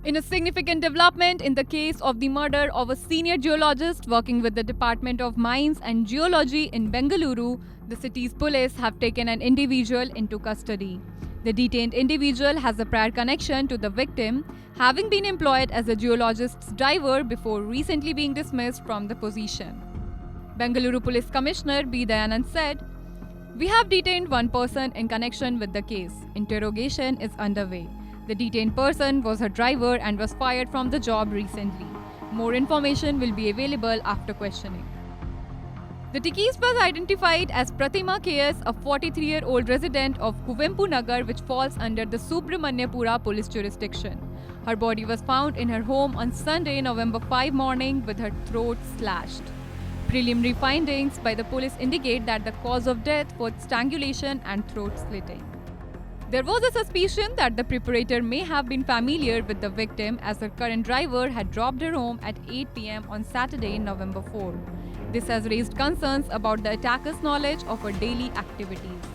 In a significant development in the case of the murder of a senior geologist working with the Department of Mines and Geology in Bengaluru, the city's police have taken an individual into custody. The detained individual has a prior connection to the victim, having been employed as a geologist's driver before recently being dismissed from the position. Bengaluru Police Commissioner B. Dayanand said, "We have detained one person in connection with the case. Interrogation is underway. The detained person was her driver and was fired from the job recently. More information will be available after questioning." The deceased was identified as Pratima KS, a 43-year-old resident of Kuvempu Nagar, which falls under the Subramanyapura police jurisdiction. Her body was found in her home on Sunday, November 5 morning with her throat slashed. Preliminary findings by the police indicate that the cause of death was strangulation and throat slitting. There was a suspicion that the perpetrator may have been familiar with the victim, as her current driver had dropped her home at 8 p.m. on Saturday, November 4. This has raised concerns about the attacker's knowledge of her daily activities.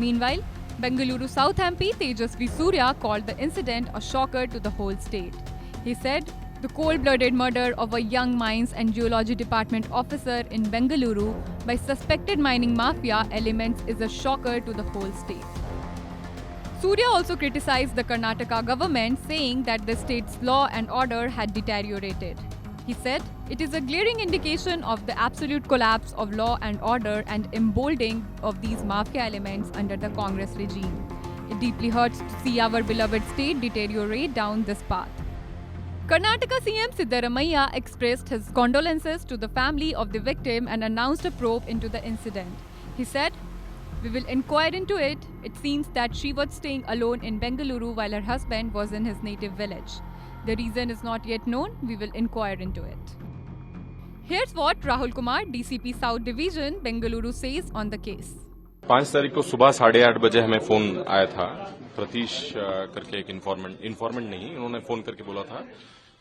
Meanwhile, Bengaluru South MP Tejasvi Surya called the incident a shocker to the whole state. He said, "The cold-blooded murder of a young Mines and Geology Department officer in Bengaluru by suspected mining mafia elements is a shocker to the whole state." Surya also criticized the Karnataka government, saying that the state's law and order had deteriorated. He said, "It is a glaring indication of the absolute collapse of law and order and emboldening of these mafia elements under the Congress regime. It deeply hurts to see our beloved state deteriorate down this path." Karnataka CM Siddaramaiah expressed his condolences to the family of the victim and announced a probe into the incident. He said, "We will inquire into it. It seems that she was staying alone in Bengaluru while her husband was in his native village. The reason is not yet known. We will inquire into it." Here's what Rahul Kumar, DCP South Division, Bengaluru, says on the case. 5 तारीख को सुबह 8:30 बजे हमें phone आया था। प्रतीश करके एक informant नहीं, उन्होंने फोन करके बोला था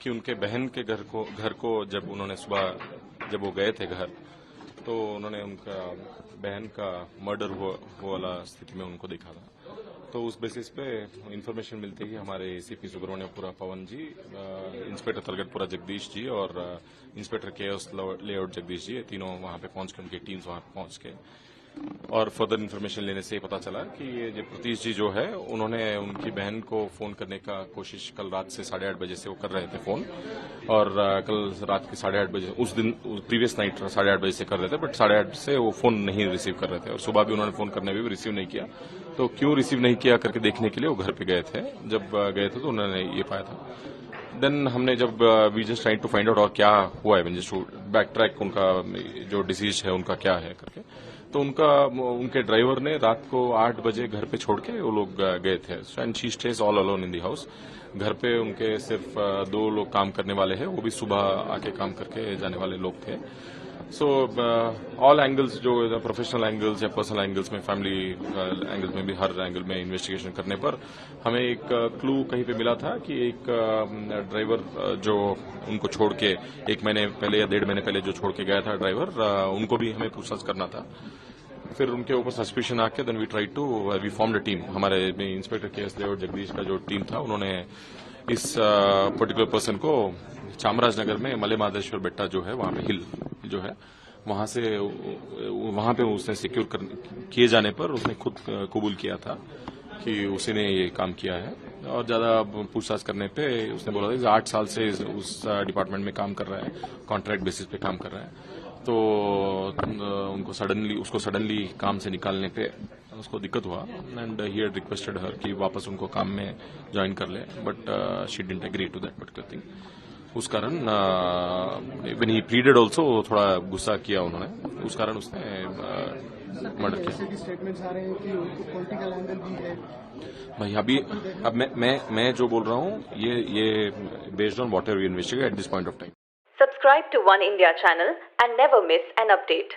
कि उनके बहन के घर को जब उन्होंने सुबह जब वो गए थे घर, तो उन्होंने उनका बहन का मर्डर हुआ वाला स्थिति में उनको देखा था। तो उस बेसिस पे इन्फॉर्मेशन मिलती है हमारे एसीपी सुब्रमण्यपुरा पवन जी, इंस्पेक्टर तलगटपुरा जगदीश जी और इंस्पेक्टर केएस लेआउट जगदीश जी, तीनों वहां पे पहुंच के, उनकी टीम्स वहां पे पहुंच के, और फर्दर इन्फॉर्मेशन लेने से पता चला कि ये जो प्रतीश जी जो है, उन्होंने उनकी बहन को फोन करने का कोशिश कल रात से 8:30 बजे से वो कर रहे थे फोन, और कल रात के 8:30 बजे, उस दिन प्रीवियस नाइट 8:30 बजे से कर रहे थे, बट 8:30 से वो फोन नहीं रिसीव कर रहे थे, और सुबह भी उन्होंने फोन करने भी रिसीव नहीं किया। तो क्यों रिसीव नहीं किया करके देखने के लिए वो घर पे गए थे। जब गए थे तो उन्होंने ये पाया था। देन हमने जब we just trying to find out और क्या हुआ है, जस्ट बैक ट्रैक उनका जो डिसीज है उनका क्या है करके, तो उनके ड्राइवर ने रात को 8 बजे घर पे छोड़ के वो लोग गए थे। And she stage all alone in the house. घर पे उनके सिर्फ 2 लोग काम करने वाले हैं, वो भी सुबह आके काम करके जाने वाले लोग थे। सो ऑल एंगल्स, जो प्रोफेशनल एंगल्स या पर्सनल एंगल्स में, फैमिली एंगल्स में भी, हर एंगल में इन्वेस्टिगेशन करने पर हमें एक क्लू कहीं पे मिला था कि एक ड्राइवर जो उनको छोड़ के 1 महीने पहले या 1.5 महीने पहले जो छोड़ के गया था ड्राइवर, उनको भी हमें पूछताछ करना था। फिर उनके ऊपर सस्पिशन आके then we formed a team. हमारे इंस्पेक्टर केएस लेआउट जगदीश का जो टीम था, उन्होंने इस पर्टिकुलर पर्सन को चामराजनगर में मले महादेश्वर बेट्टा जो है, वहां पे हिल जो है, वहां पे उसने सिक्योर किए जाने पर उसने खुद कबूल किया था कि उसी ने ये काम किया है। और ज्यादा पूछताछ करने पे उसने बोला था कि 8 साल से उस डिपार्टमेंट में काम कर रहा है, कॉन्ट्रैक्ट बेसिस पे काम कर रहा है। तो उसको सडनली काम से निकालने पे उसको दिक्कत हुआ, and he had requested her कि वापस उनको काम में ज्वाइन कर ले, but she didn't agree to that particular thing. उस कारण व्हेन ही प्लीडेड ऑल्सो, थोड़ा गुस्सा किया उन्होंने, उस कारण उसने मर्डर किया। स्टेटमेंट्स आ रहे हैं कि उनको पॉलिटिकल एंगल भी है भाई। अब मैं जो बोल रहा हूँ, ये based on whatever we investigate at this point of time. Subscribe to One India channel and never miss an update.